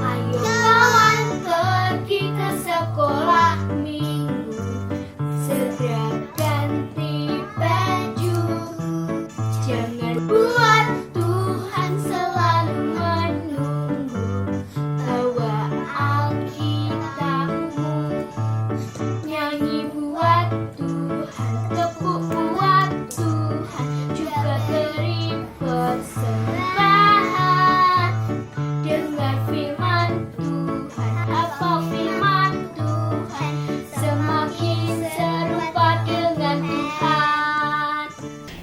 Ayo kawan pergi ke sekolah minggu, segera ganti baju. Jangan buat Tuhan selalu menunggu. Bawa Alkitabmu, nyanyi buat Tuhan, tepuk buat Tuhan, juga beri persembahan. Dengar firman Tuhan, hafal firman Tuhan, semakin serupa dengan Tuhan.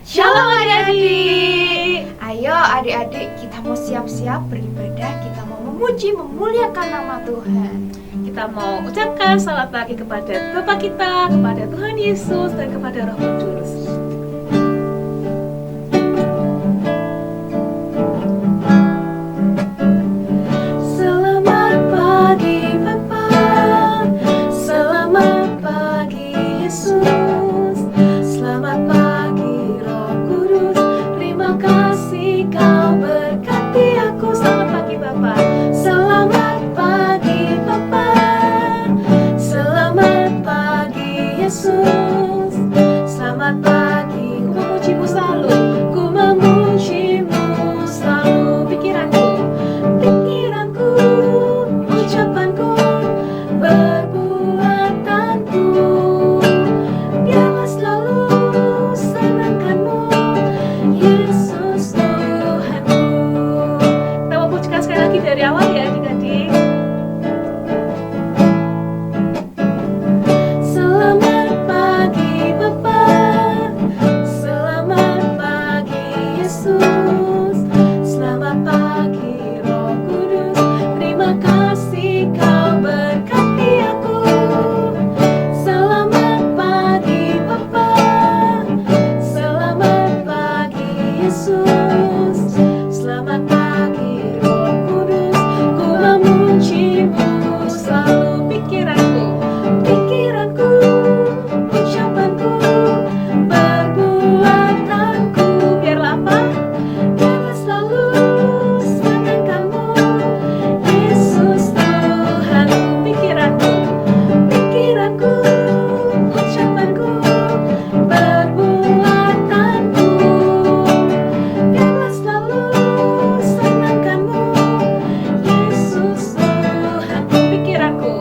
Shalom adik-adik. Ayo adik-adik, kita mau siap-siap beribadah. Kita mau memuji, memuliakan nama Tuhan. Kita mau ucapkan selamat pagi kepada Bapa kita, kepada Tuhan Yesus, dan kepada Roh Kudus. Selamat pagi Bapa, selamat pagi Yesus, selamat pagi Roh Kudus. Terima kasih kau berkati aku. Selamat pagi Bapa, selamat pagi Bapa, selamat pagi Yesus, selamat pagi. Ku memujimu selalu, ku memujimu selalu. Pikiranku, ucapanku, perbuatanku, biarlah selalu senangkanmu, Yesus Tuhanku. Kita mau pujikan sekali lagi dari awal ya adik-adik. Selamat pagi Bapa, selamat pagi Yesus, selamat pagi Roh Kudus. Terima kasih kau berkati aku. Selamat pagi Bapa, selamat pagi Yesus, selamat pagi Roh Kudus. Ku memujimu selalu. Pikiranku, ucapanku, perbuatanku, biarlah apa? Biarlah selalu senangkanmu, Yesus Tuhan. Pikiranku, ucapanku, perbuatanku, biarlah selalu senangkanmu, Yesus Tuhan. Pikiranku,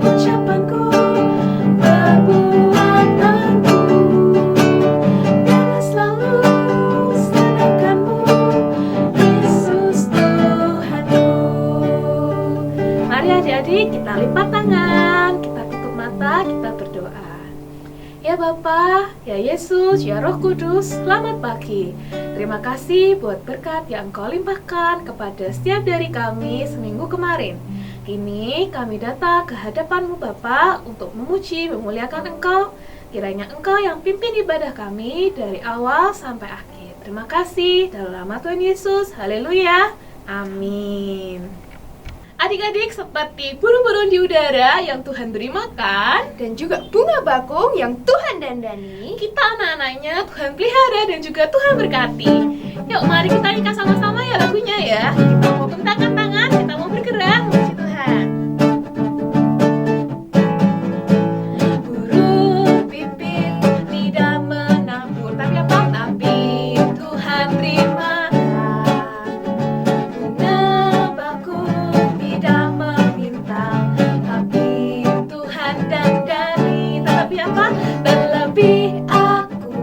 ucapanku, perbuatanku, biarlah selalu senangkanmu, Yesus Tuhanku. Mari adik-adik, kita lipat tangan, kita tutup mata, kita berdoa. Ya Bapa, ya Yesus, ya Roh Kudus, selamat pagi. Terima kasih buat berkat yang Engkau limpahkan kepada setiap dari kami seminggu kemarin. Kini kami datang ke hadapan-Mu Bapa untuk memuji, memuliakan Engkau. Kiranya Engkau yang pimpin ibadah kami dari awal sampai akhir. Terima kasih dalam nama Tuhan Yesus. Haleluya. Amin. Adik-adik, seperti burung-burung di udara yang Tuhan beri makan, Dan juga bunga bakung yang Tuhan dandani. kita anak-anaknya Tuhan pelihara dan juga Tuhan berkati. Yuk mari kita nyanyikan sama-sama ya lagunya ya. Kita mau bentangkan tangan, kita mau bergerak memuji Tuhan. Burung pipit tidak menabur, tapi apa? Tapi Tuhan beri makan. Bunga bakung tidak meminta, tapi Tuhan dandani. Tetapi apa? Terlebih aku,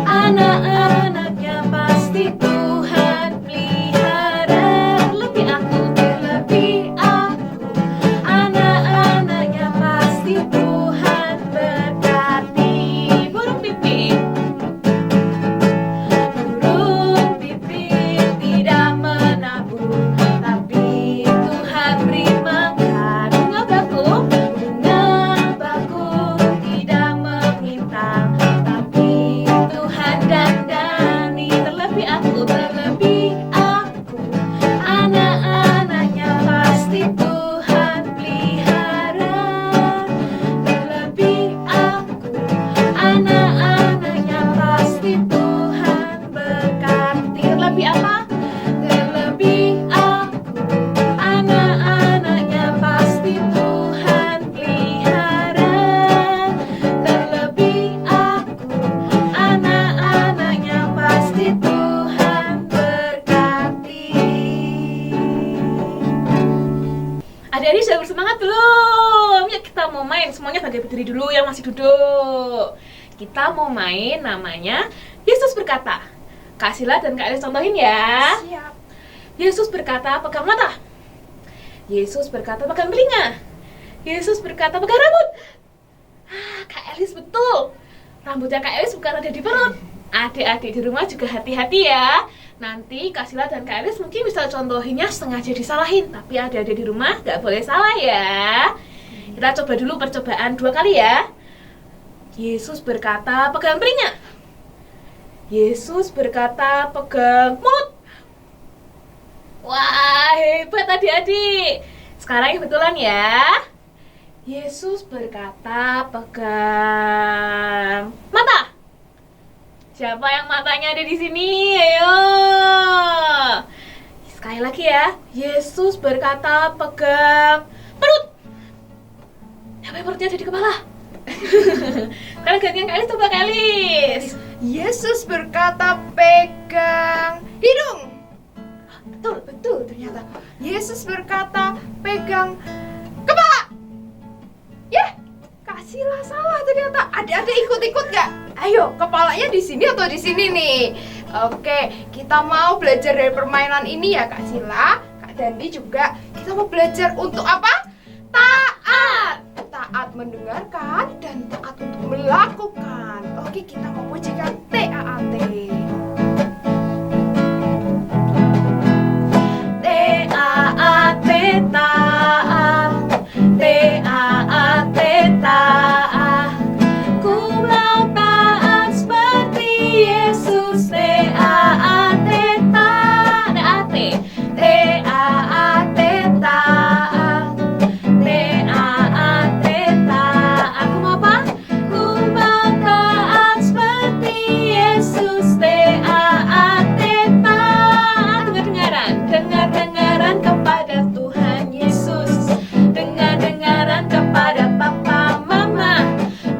anak-anaknya pasti Tuhan pelihara. Terlebih aku, Adik-adik sudah bersemangat belum? Ya kita mau main, semuanya berdiri dulu yang masih duduk. Kita mau main namanya Yesus berkata. Kak Sila dan Kak Elis contohin ya. Siap. Yesus berkata pegang mata. Yesus berkata pegang telinga. Yesus berkata pegang rambut. Kak Elis betul. Rambutnya Kak Elis bukan ada di perut. Adik-adik di rumah juga hati-hati ya. Nanti Kak Sila dan Kak Elis mungkin bisa contohinnya sengaja disalahin. Tapi adik-adik di rumah gak boleh salah ya. Kita coba dulu percobaan 2 kali ya. Yesus berkata pegang telinga. Yesus berkata pegang mulut. Wah, hebat adik-adik. Sekarang yang betulan ya. Yesus berkata pegang mata. Siapa yang matanya ada di sini? Ayo. Sekali lagi ya. Yesus berkata pegang perut. Siapa yang perutnya ada di kepala? Kalian gantian Kak Elis, coba Kak Elis. Yesus berkata pegang hidung. Betul ternyata. Yesus berkata pegang kepala. Ya, Kak Sila salah ternyata. Adik-adik ikut-ikut gak? Ayo, kepalanya di sini atau di sini nih? Oke, kita mau belajar dari permainan ini ya Kak Sila, Kak Dandi juga. Kita mau belajar untuk apa? Taat. Taat mendengarkan dan taat untuk melakukan. Oke, kita mau ujikan TAAT. T-A-A-T, taat. T-A-A-T, taat. Ku mau taat seperti Yesus. T-A-A-T, taat. T-A-A-T, taat. T-A-A-T, taat. Aku mau apa? Ku mau taat seperti Yesus. T-A-A-T, taat. Dengar-dengaran, dengar-dengaran kepada Tuhan Yesus. Dengar-dengaran kepada papa mama.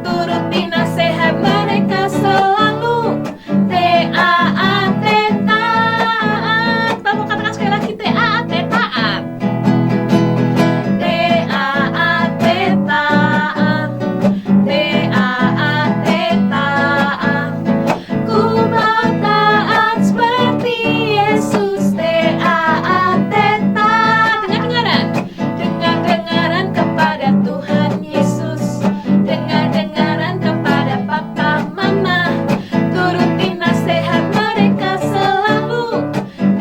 Turuti nasihat mereka selalu. T-A-A-T, taat. Kita mau katakan sekali lagi T-A-A-T, taat. T-A-A-T, taat. T-A-A-T, taat. Ku mau taat seperti Yesus. T-A-A-T, taat. Dengar-dengaran, dengar-dengaran kepada Tuhan Yesus. Dengar-dengaran kepada papa mama. Turuti nasihat mereka selalu.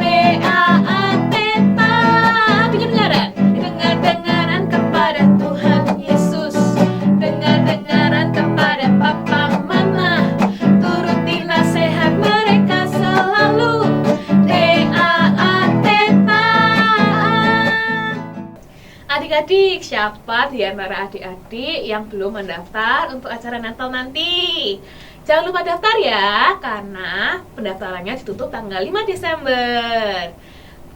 T-A-A-T, taat. Dengar-dengaran, dengar-dengaran kepada Tuhan Yesus. Dengar-dengaran kepada papa mama. Turuti nasihat mereka selalu. T-A-A-T, taat. Adik-adik, siapa di antara adik-adik yang belum mendaftar untuk acara Natal nanti? Jangan lupa daftar ya, karena pendaftarannya ditutup tanggal 5 Desember.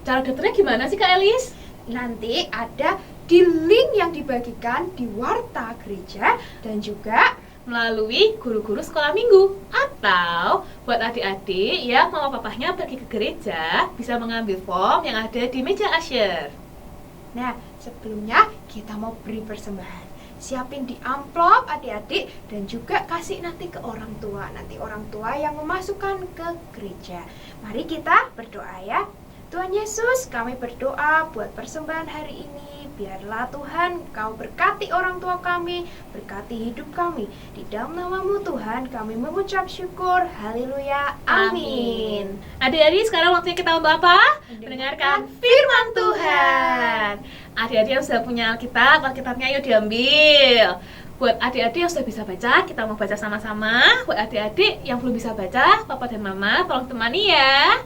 Cara daftarnya gimana sih Kak Elis? Nanti ada di link yang dibagikan di warta gereja dan juga Melalui guru-guru sekolah minggu. Atau buat adik-adik yang mama papahnya pergi ke gereja, bisa mengambil form yang ada di meja usher. Nah, sebelumnya kita mau beri persembahan. Siapin di amplop adik-adik dan juga kasih nanti ke orang tua. Nanti orang tua yang memasukkan ke gereja. Mari kita berdoa ya. Tuhan Yesus, kami berdoa buat persembahan hari ini. Biarlah Tuhan Kau berkati orang tua kami, berkati hidup kami. Di dalam nama-Mu Tuhan kami mengucap syukur. Haleluya. Amin. Adik-adik, sekarang waktunya kita untuk apa? Mendengarkan firman Tuhan. Adik-adik yang sudah punya Alkitab, Alkitabnya ayo diambil. Buat adik-adik yang sudah bisa baca, kita mau baca sama-sama. Buat adik-adik yang belum bisa baca, Papa dan Mama tolong temani ya.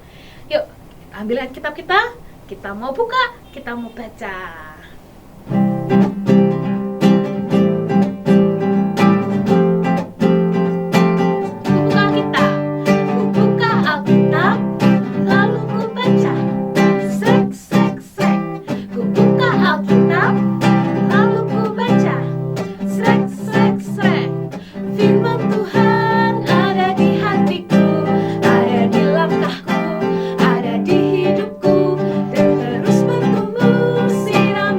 Yuk, ambil Alkitab kita mau buka, kita mau baca. Siram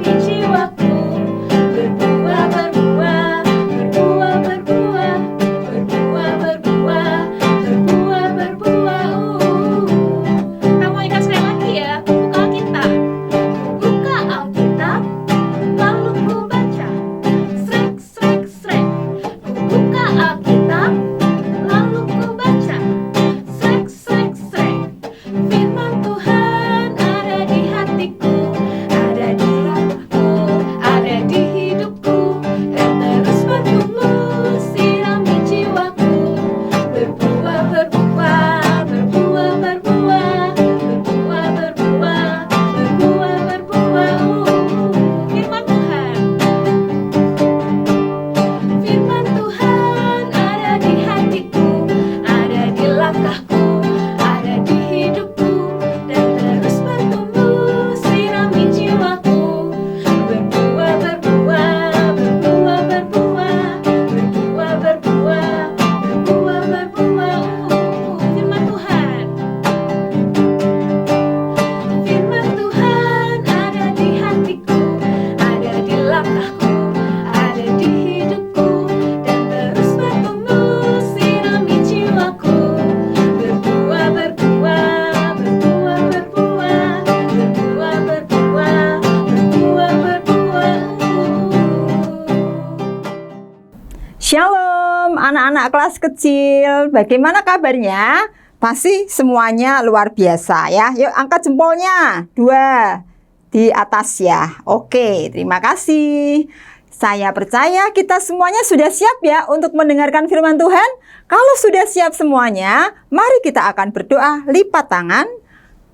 anak-anak kelas kecil, bagaimana kabarnya? Pasti semuanya luar biasa ya. Yuk angkat jempolnya, 2 di atas ya. Oke, terima kasih. Saya percaya kita semuanya sudah siap ya untuk mendengarkan firman Tuhan. Kalau sudah siap semuanya, mari kita akan berdoa. Lipat tangan,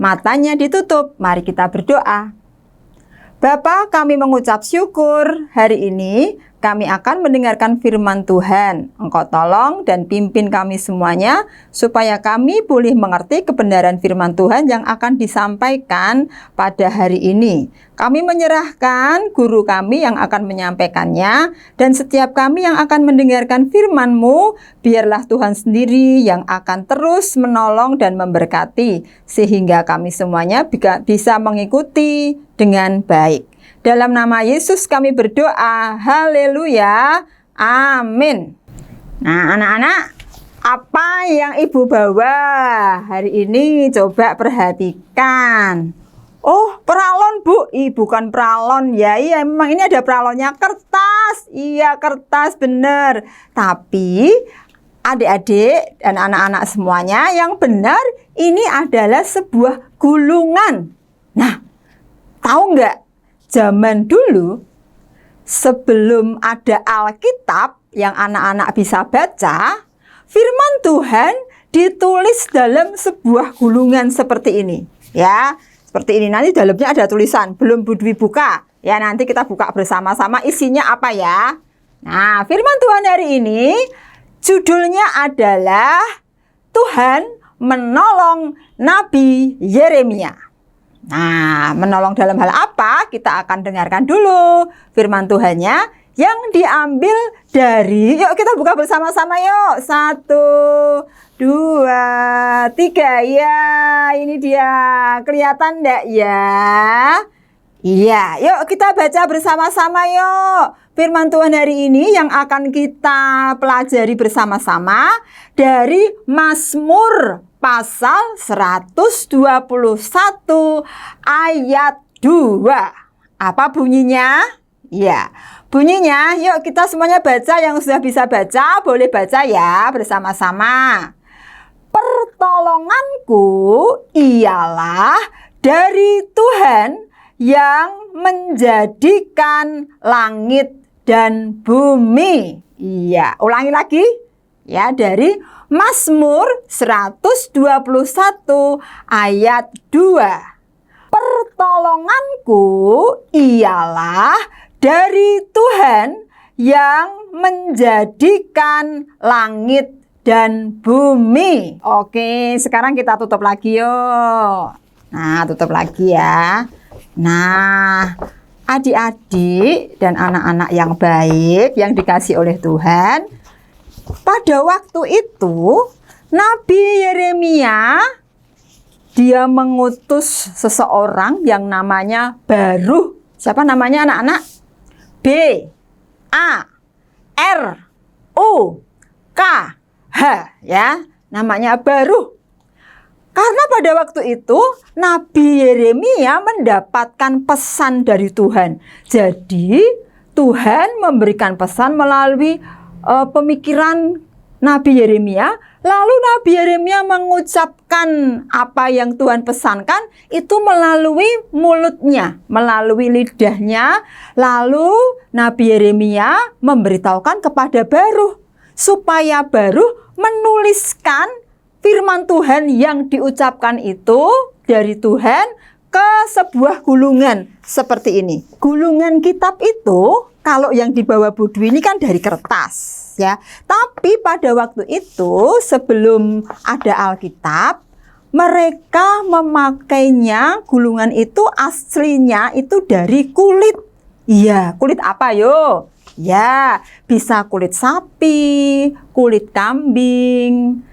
matanya ditutup. Mari kita berdoa. Bapa, kami mengucap syukur hari ini kami akan mendengarkan firman Tuhan. Engkau tolong dan pimpin kami semuanya supaya kami boleh mengerti kebenaran firman Tuhan yang akan disampaikan pada hari ini. Kami menyerahkan guru kami yang akan menyampaikannya dan setiap kami yang akan mendengarkan firman-Mu, biarlah Tuhan sendiri yang akan terus menolong dan memberkati sehingga kami semuanya bisa mengikuti dengan baik. Dalam nama Yesus kami berdoa. Haleluya. Amin. Nah, anak-anak, apa yang Ibu bawa hari ini? Coba perhatikan. Oh, pralon, Bu. Bukan pralon. Ya, iya, memang ini ada pralonnya. Kertas. Iya, kertas, benar. Tapi adik-adik dan anak-anak semuanya yang benar, ini adalah sebuah gulungan. Nah, tahu nggak? Zaman dulu, sebelum ada Alkitab yang anak-anak bisa baca, firman Tuhan ditulis dalam sebuah gulungan seperti ini. Ya, seperti ini. Nanti dalamnya ada tulisan, belum Budwi buka. Ya, nanti kita buka bersama-sama isinya apa ya. Nah, firman Tuhan hari ini judulnya adalah Tuhan menolong Nabi Yeremia. Nah, menolong dalam hal apa? Kita akan dengarkan dulu firman Tuhannya yang diambil dari, yuk kita buka bersama-sama yuk. 1, 2, 3. Ya, ini dia. Kelihatan enggak ya? Iya, yuk kita baca bersama-sama yuk. Firman Tuhan hari ini yang akan kita pelajari bersama-sama dari Mazmur pasal 121 ayat 2. Apa bunyinya? Ya, bunyinya yuk kita semuanya baca, yang sudah bisa baca boleh baca ya bersama-sama. Pertolonganku ialah dari Tuhan yang menjadikan langit dan bumi. Iya, ulangi lagi. Ya, dari Mazmur 121 ayat 2. Pertolonganku ialah dari Tuhan yang menjadikan langit dan bumi. Oke, sekarang kita tutup lagi yuk. Nah, tutup lagi ya. Nah, adik-adik dan anak-anak yang baik yang dikasih oleh Tuhan, pada waktu itu Nabi Yeremia dia mengutus seseorang yang namanya Barukh. Siapa namanya anak-anak? B-A-R-U-K-H ya, namanya Barukh. Karena pada waktu itu Nabi Yeremia mendapatkan pesan dari Tuhan. Jadi Tuhan memberikan pesan melalui pemikiran Nabi Yeremia. Lalu Nabi Yeremia mengucapkan apa yang Tuhan pesankan itu melalui mulutnya, melalui lidahnya. Lalu Nabi Yeremia memberitahukan kepada Barukh supaya Barukh menuliskan firman Tuhan yang diucapkan itu dari Tuhan ke sebuah gulungan seperti ini. Gulungan kitab itu kalau yang dibawa Budwi ini kan dari kertas ya. Tapi pada waktu itu sebelum ada Alkitab, mereka memakainya, gulungan itu aslinya itu dari kulit. Iya, kulit apa yo? Ya, bisa kulit sapi, kulit kambing,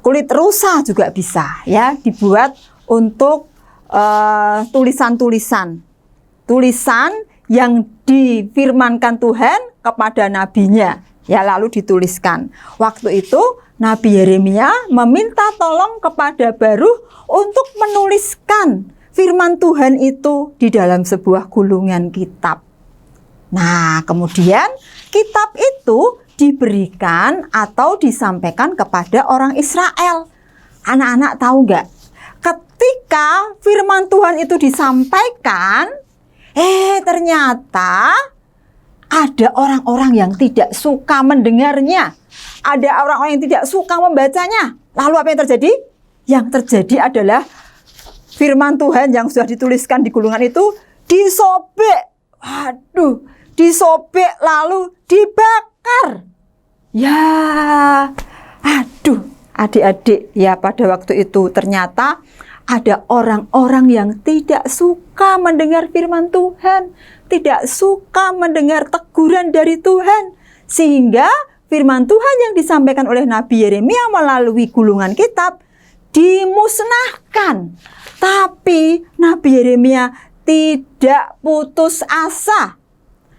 kulit rusa juga bisa ya, dibuat untuk tulisan-tulisan yang difirmankan Tuhan kepada nabinya ya, lalu dituliskan. Waktu itu Nabi Yeremia meminta tolong kepada Barukh untuk menuliskan firman Tuhan itu di dalam sebuah gulungan kitab. Nah, kemudian kitab itu diberikan atau disampaikan kepada orang Israel. Anak-anak tahu nggak? Ketika firman Tuhan itu disampaikan, ternyata ada orang-orang yang tidak suka mendengarnya. Ada orang-orang yang tidak suka membacanya. Lalu apa yang terjadi? Yang terjadi adalah firman Tuhan yang sudah dituliskan di gulungan itu disobek. Waduh, disobek lalu dibakar. Ya, aduh. Adik-adik, ya pada waktu itu ternyata ada orang-orang yang tidak suka mendengar firman Tuhan, tidak suka mendengar teguran dari Tuhan, sehingga firman Tuhan yang disampaikan oleh Nabi Yeremia melalui gulungan kitab dimusnahkan. Tapi Nabi Yeremia tidak putus asa.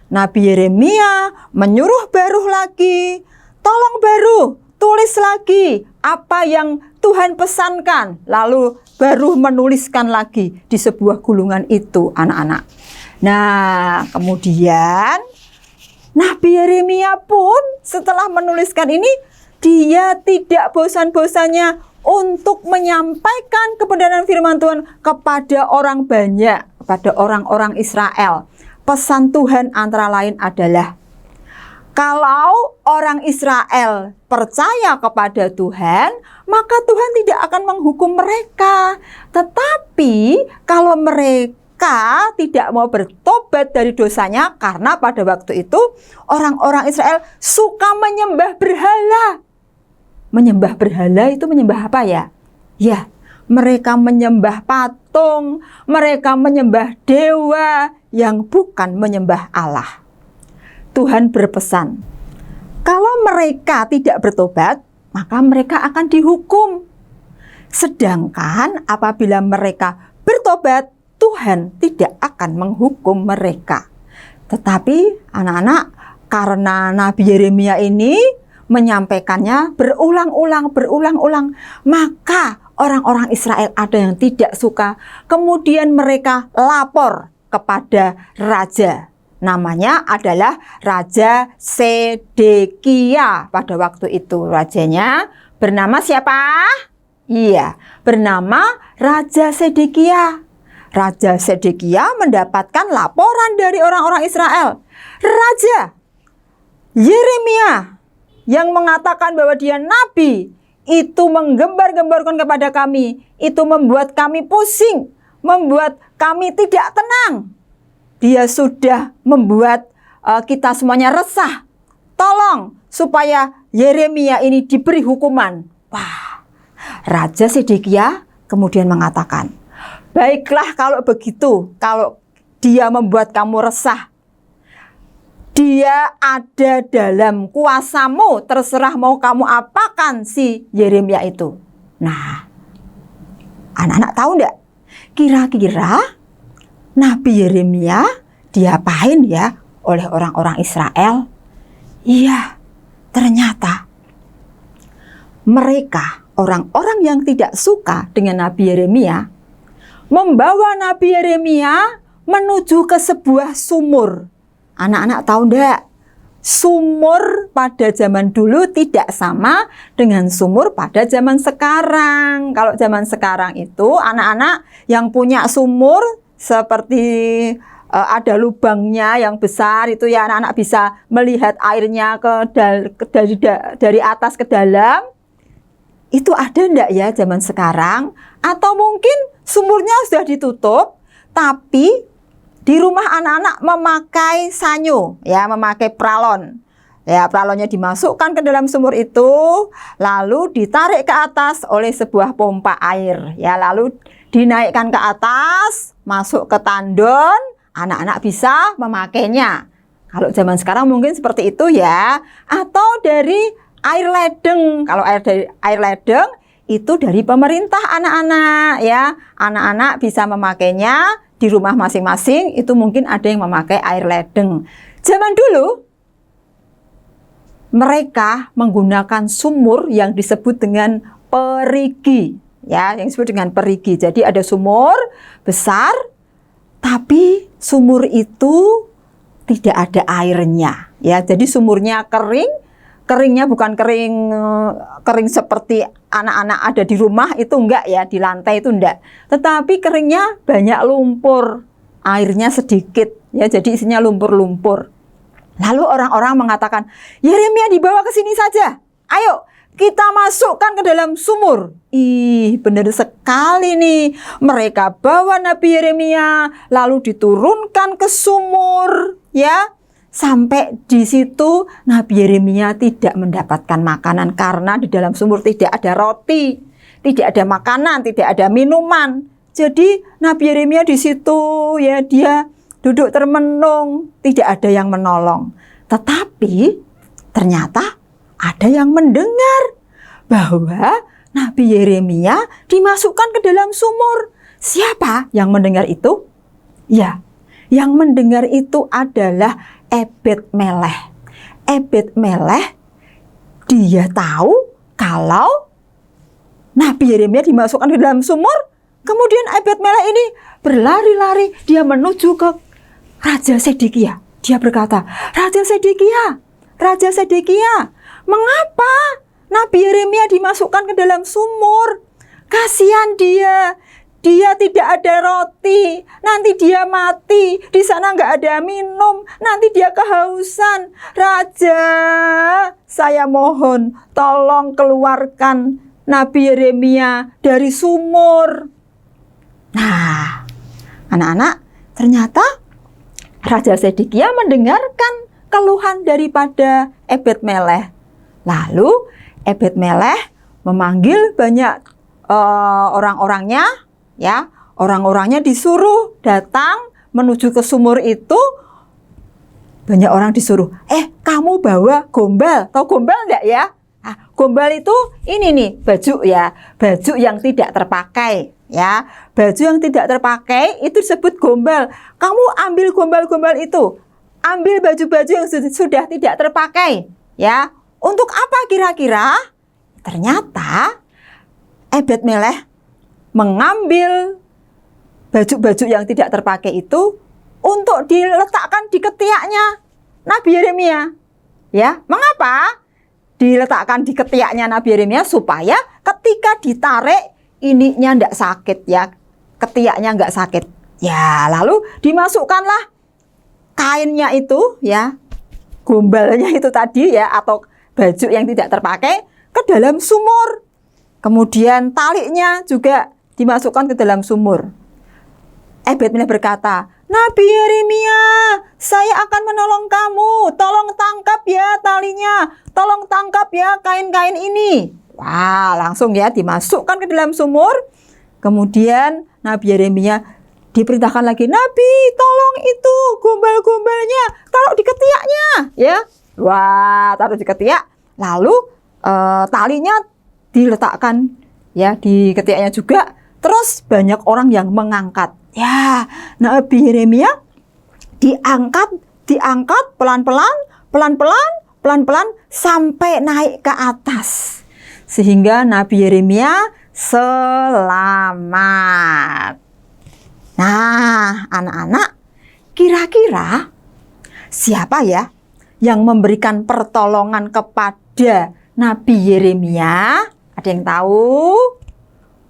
Nabi Yeremia menyuruh Baruh lagi, tolong Baruh, tulis lagi apa yang Tuhan pesankan. Lalu Baruh menuliskan lagi di sebuah gulungan itu, anak-anak. Nah, kemudian Nabi Yeremia pun setelah menuliskan ini, dia tidak bosan-bosannya untuk menyampaikan kebenaran firman Tuhan kepada orang banyak, kepada orang-orang Israel. Pesan Tuhan antara lain adalah, kalau orang Israel percaya kepada Tuhan, maka Tuhan tidak akan menghukum mereka. Tetapi kalau mereka tidak mau bertobat dari dosanya, karena pada waktu itu orang-orang Israel suka menyembah berhala. Menyembah berhala itu menyembah apa ya? Ya, mereka menyembah patung, mereka menyembah dewa yang bukan menyembah Allah. Tuhan berpesan, kalau mereka tidak bertobat, maka mereka akan dihukum. Sedangkan apabila mereka bertobat, Tuhan tidak akan menghukum mereka. Tetapi anak-anak, karena Nabi Yeremia ini menyampaikannya berulang-ulang, maka orang-orang Israel ada yang tidak suka. Kemudian mereka lapor kepada raja. Namanya adalah Raja Sedekia. Pada waktu itu rajanya bernama siapa? Iya, bernama Raja Sedekia. Raja Sedekia mendapatkan laporan dari orang-orang Israel. Raja Yeremia yang mengatakan bahwa dia nabi, itu menggembar-gemborkan kepada kami, itu membuat kami pusing, membuat kami tidak tenang. Dia sudah membuat kita semuanya resah. Tolong supaya Yeremia ini diberi hukuman. Wah, Raja Sedekia kemudian mengatakan, baiklah kalau begitu, kalau dia membuat kamu resah, dia ada dalam kuasamu, terserah mau kamu apakan si Yeremia itu. Nah, anak-anak tahu enggak? Kira-kira Nabi Yeremia diapain ya oleh orang-orang Israel? Iya, ternyata mereka, orang-orang yang tidak suka dengan Nabi Yeremia, membawa Nabi Yeremia menuju ke sebuah sumur. Anak-anak tahu enggak? Sumur pada zaman dulu tidak sama dengan sumur pada zaman sekarang. Kalau zaman sekarang itu anak-anak yang punya sumur seperti ada lubangnya yang besar itu ya, anak-anak bisa melihat airnya dari atas ke dalam. Itu ada enggak ya zaman sekarang? Atau mungkin sumurnya sudah ditutup, tapi di rumah anak-anak memakai sanyo, ya, memakai pralon. Ya, pralonnya dimasukkan ke dalam sumur itu, lalu ditarik ke atas oleh sebuah pompa air. Ya, lalu dinaikkan ke atas, masuk ke tandon, anak-anak bisa memakainya. Kalau zaman sekarang mungkin seperti itu ya. Atau dari air ledeng. Kalau air ledeng itu dari pemerintah anak-anak ya. Anak-anak bisa memakainya di rumah masing-masing, itu mungkin ada yang memakai air ledeng. Zaman dulu mereka menggunakan sumur yang disebut dengan perigi, ya, yang disebut dengan perigi. Jadi ada sumur besar, tapi sumur itu tidak ada airnya, ya. Jadi sumurnya kering, Keringnya bukan kering seperti anak-anak ada di rumah itu enggak ya, di lantai itu enggak. Tetapi keringnya banyak lumpur, airnya sedikit ya, jadi isinya lumpur-lumpur. Lalu orang-orang mengatakan, Yeremia dibawa ke sini saja. Ayo, kita masukkan ke dalam sumur. Ih, benar sekali nih. Mereka bawa Nabi Yeremia lalu diturunkan ke sumur, ya. Sampai di situ Nabi Yeremia tidak mendapatkan makanan karena di dalam sumur tidak ada roti, tidak ada makanan, tidak ada minuman. Jadi Nabi Yeremia di situ ya dia duduk termenung, tidak ada yang menolong. Tetapi ternyata ada yang mendengar bahwa Nabi Yeremia dimasukkan ke dalam sumur. Siapa yang mendengar itu? Ya, yang mendengar itu adalah Ebed-Melech. Ebed-Melech dia tahu kalau Nabi Yeremia dimasukkan ke dalam sumur. Kemudian Ebed-Melech ini berlari-lari, dia menuju ke Raja Sedekia. Dia berkata, Raja Sedekia, mengapa Nabi Yeremia dimasukkan ke dalam sumur? Kasihan dia. Dia tidak ada roti, nanti dia mati, di sana nggak ada minum, nanti dia kehausan. Raja, saya mohon tolong keluarkan Nabi Yeremia dari sumur. Nah, anak-anak, ternyata Raja Sedekia mendengarkan keluhan daripada Ebed-Melech. Lalu Ebed-Melech memanggil banyak orang-orangnya. Ya, orang-orangnya disuruh datang menuju ke sumur itu. Banyak orang disuruh, kamu bawa gombal. Tahu gombal enggak ya? Nah, gombal itu ini nih, baju ya. Baju yang tidak terpakai ya. Baju yang tidak terpakai itu disebut gombal. Kamu ambil gombal-gombal itu. Ambil baju-baju yang sudah tidak terpakai ya. Untuk apa kira-kira? Ternyata Ebed-Melech mengambil baju-baju yang tidak terpakai itu untuk diletakkan di ketiaknya Nabi Yeremia. Ya, mengapa diletakkan di ketiaknya Nabi Yeremia? Supaya ketika ditarik ininya enggak sakit ya, ketiaknya enggak sakit. Ya, lalu dimasukkanlah kainnya itu ya, gombalnya itu tadi ya, atau baju yang tidak terpakai ke dalam sumur. Kemudian talinya juga dimasukkan ke dalam sumur. Ebed-Melech berkata, Nabi Yeremia, saya akan menolong kamu. Tolong tangkap ya talinya. Tolong tangkap ya kain-kain ini. Wah, langsung ya dimasukkan ke dalam sumur. Kemudian Nabi Yeremia diperintahkan lagi, Nabi, tolong itu gombal-gombalnya taruh di ketiaknya. Ya, wah, taruh di ketiak. Lalu talinya diletakkan ya di ketiaknya juga. Terus banyak orang yang mengangkat. Ya, Nabi Yeremia diangkat pelan-pelan sampai naik ke atas. Sehingga Nabi Yeremia selamat. Nah, anak-anak, kira-kira siapa ya yang memberikan pertolongan kepada Nabi Yeremia? Ada yang tahu?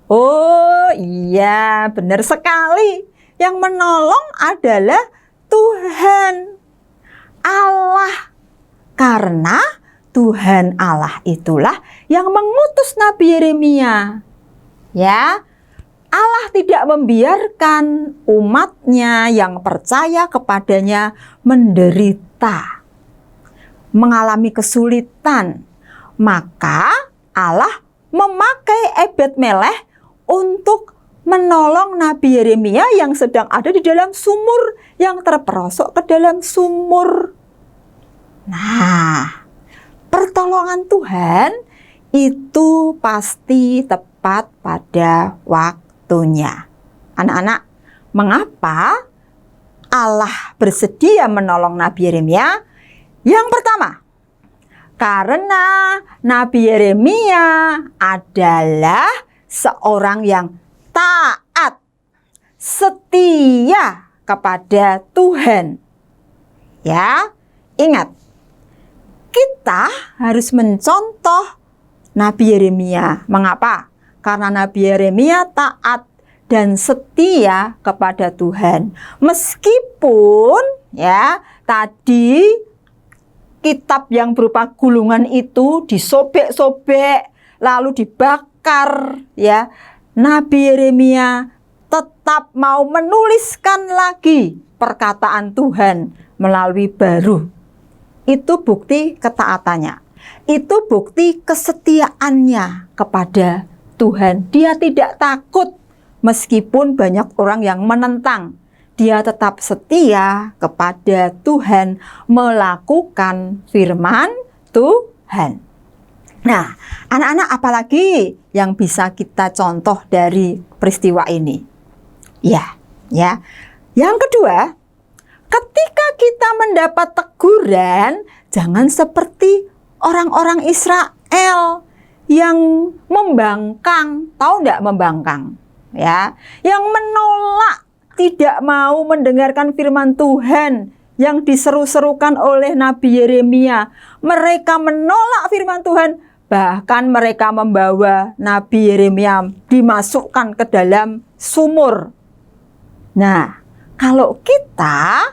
Oh iya, benar sekali. Yang menolong adalah Tuhan Allah. Karena Tuhan Allah itulah yang mengutus Nabi Yeremia. Ya, Allah tidak membiarkan umatnya yang percaya kepadanya menderita, mengalami kesulitan. Maka Allah memakai Ebed-Melech untuk menolong Nabi Yeremia yang sedang ada di dalam sumur, yang terperosok ke dalam sumur. Nah, pertolongan Tuhan itu pasti tepat pada waktunya. Anak-anak, mengapa Allah bersedia menolong Nabi Yeremia? Yang pertama, karena Nabi Yeremia adalah seorang yang taat, setia kepada Tuhan. Ya, ingat, kita harus mencontoh Nabi Yeremia. Mengapa? Karena Nabi Yeremia taat dan setia kepada Tuhan. Meskipun ya tadi kitab yang berupa gulungan itu disobek-sobek lalu dibakar ya, Nabi Yeremia tetap mau menuliskan lagi perkataan Tuhan melalui baru. Itu bukti ketaatannya. Itu bukti kesetiaannya kepada Tuhan. Dia tidak takut meskipun banyak orang yang menentang. Dia tetap setia kepada Tuhan, melakukan firman Tuhan. Nah, anak-anak, apalagi yang bisa kita contoh dari peristiwa ini? Ya. Yang kedua, ketika kita mendapat teguran, jangan seperti orang-orang Israel yang membangkang. Tahu enggak membangkang? Ya, yang menolak, tidak mau mendengarkan firman Tuhan yang diseru-serukan oleh Nabi Yeremia. Mereka menolak firman Tuhan, bahkan mereka membawa Nabi Yeremia dimasukkan ke dalam sumur. Nah, kalau kita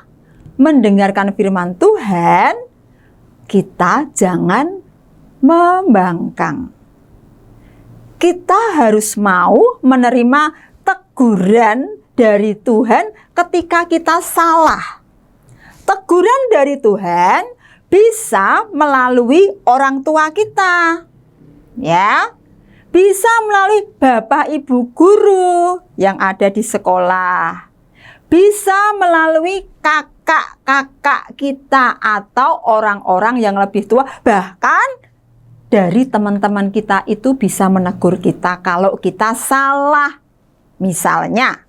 mendengarkan firman Tuhan, kita jangan membangkang. Kita harus mau menerima teguran dari Tuhan ketika kita salah. Teguran dari Tuhan bisa melalui orang tua kita. Ya. Bisa melalui bapak ibu guru yang ada di sekolah. Bisa melalui kakak-kakak kita atau orang-orang yang lebih tua, bahkan dari teman-teman kita itu bisa menegur kita kalau kita salah. Misalnya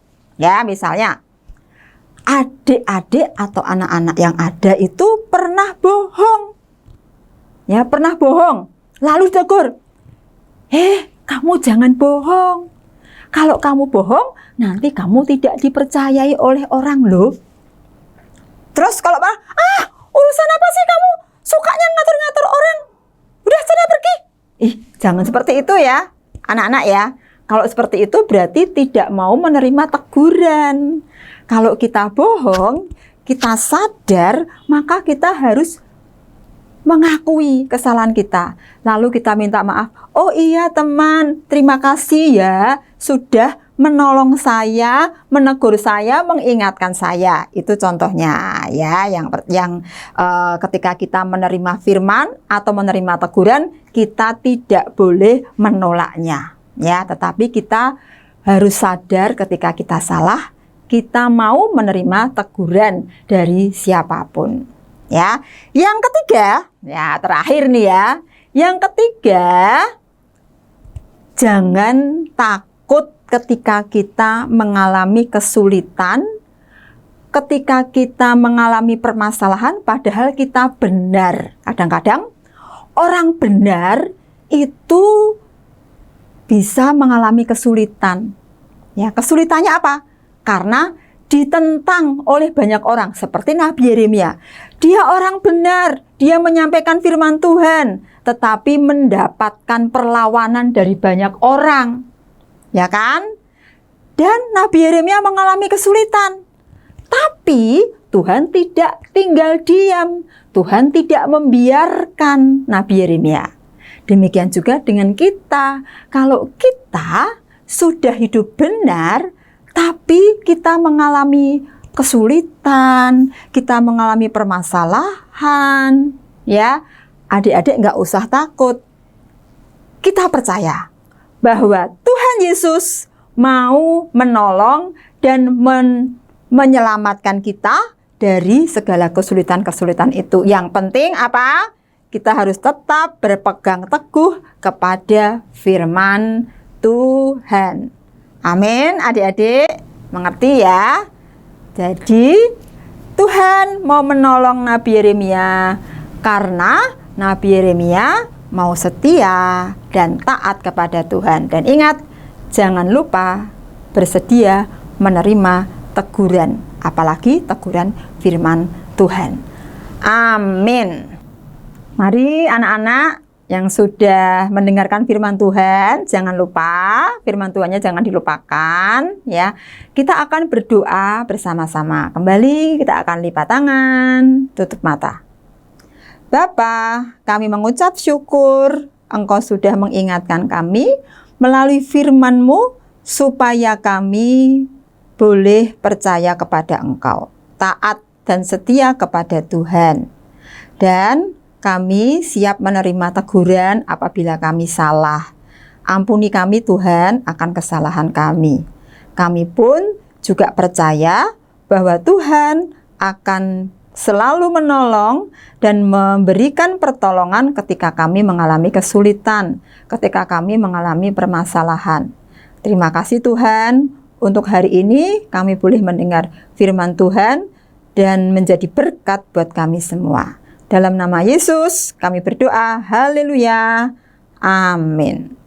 adik-adik atau anak-anak yang ada itu pernah bohong. Ya, pernah bohong. Lalu ditegur, kamu jangan bohong. Kalau kamu bohong, nanti kamu tidak dipercayai oleh orang loh. Terus kalau urusan apa sih kamu? Sukanya ngatur-ngatur orang. Udah sana pergi. Jangan seperti itu ya, anak-anak ya. Kalau seperti itu berarti tidak mau menerima teguran. Kalau kita bohong, kita sadar, maka kita harus mengakui kesalahan kita. Lalu kita minta maaf. Oh iya teman, terima kasih ya sudah menolong saya, menegur saya, mengingatkan saya. Itu contohnya ya, yang ketika kita menerima firman atau menerima teguran, kita tidak boleh menolaknya. Ya, tetapi kita harus sadar ketika kita salah, kita mau menerima teguran dari siapapun. Ya, yang ketiga, ya terakhir nih ya. Yang ketiga, jangan takut ketika kita mengalami kesulitan, ketika kita mengalami permasalahan, padahal kita benar. Kadang-kadang orang benar itu bisa mengalami kesulitan. Ya, kesulitannya apa? Karena ditentang oleh banyak orang, seperti Nabi Yeremia. Dia orang benar, dia menyampaikan firman Tuhan, tetapi mendapatkan perlawanan dari banyak orang. Ya kan? Dan Nabi Yeremia mengalami kesulitan. Tapi Tuhan tidak tinggal diam. Tuhan tidak membiarkan Nabi Yeremia. Demikian juga dengan kita. Kalau kita sudah hidup benar, tapi kita mengalami kesulitan, kita mengalami permasalahan, ya, adik-adik nggak usah takut. Kita percaya bahwa Tuhan Yesus mau menolong dan menyelamatkan kita dari segala kesulitan-kesulitan itu. Yang penting apa? Kita harus tetap berpegang teguh kepada firman Tuhan. Amin, adik-adik. Mengerti ya? Jadi, Tuhan mau menolong Nabi Yeremia karena Nabi Yeremia mau setia dan taat kepada Tuhan. Dan ingat, jangan lupa bersedia menerima teguran, apalagi teguran firman Tuhan. Amin. Mari anak-anak yang sudah mendengarkan firman Tuhan, jangan lupa firman Tuhannya jangan dilupakan ya. Kita akan berdoa bersama-sama. Kembali kita akan lipat tangan, tutup mata. Bapa, kami mengucap syukur Engkau sudah mengingatkan kami melalui firman-Mu supaya kami boleh percaya kepada Engkau, taat dan setia kepada Tuhan. Dan kami siap menerima teguran apabila kami salah. Ampuni kami Tuhan akan kesalahan kami. Kami pun juga percaya bahwa Tuhan akan selalu menolong dan memberikan pertolongan ketika kami mengalami kesulitan, ketika kami mengalami permasalahan. Terima kasih Tuhan, untuk hari ini kami boleh mendengar firman Tuhan dan menjadi berkat buat kami semua. Dalam nama Yesus kami berdoa, haleluya, amin.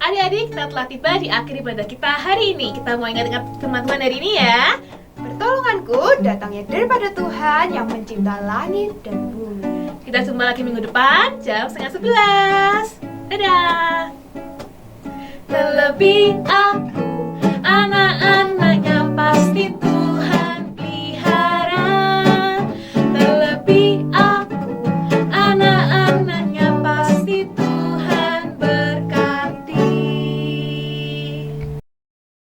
Adik-adik, kita telah tiba di akhir ibadah kita hari ini. Kita mau ingat-ingat teman-teman hari ini ya. Pertolonganku datangnya daripada Tuhan yang mencipta langit dan bumi. Kita jumpa lagi minggu depan jam 10:30. Dadah. Terlebih aku, anak-anaknya pasti Tuhan.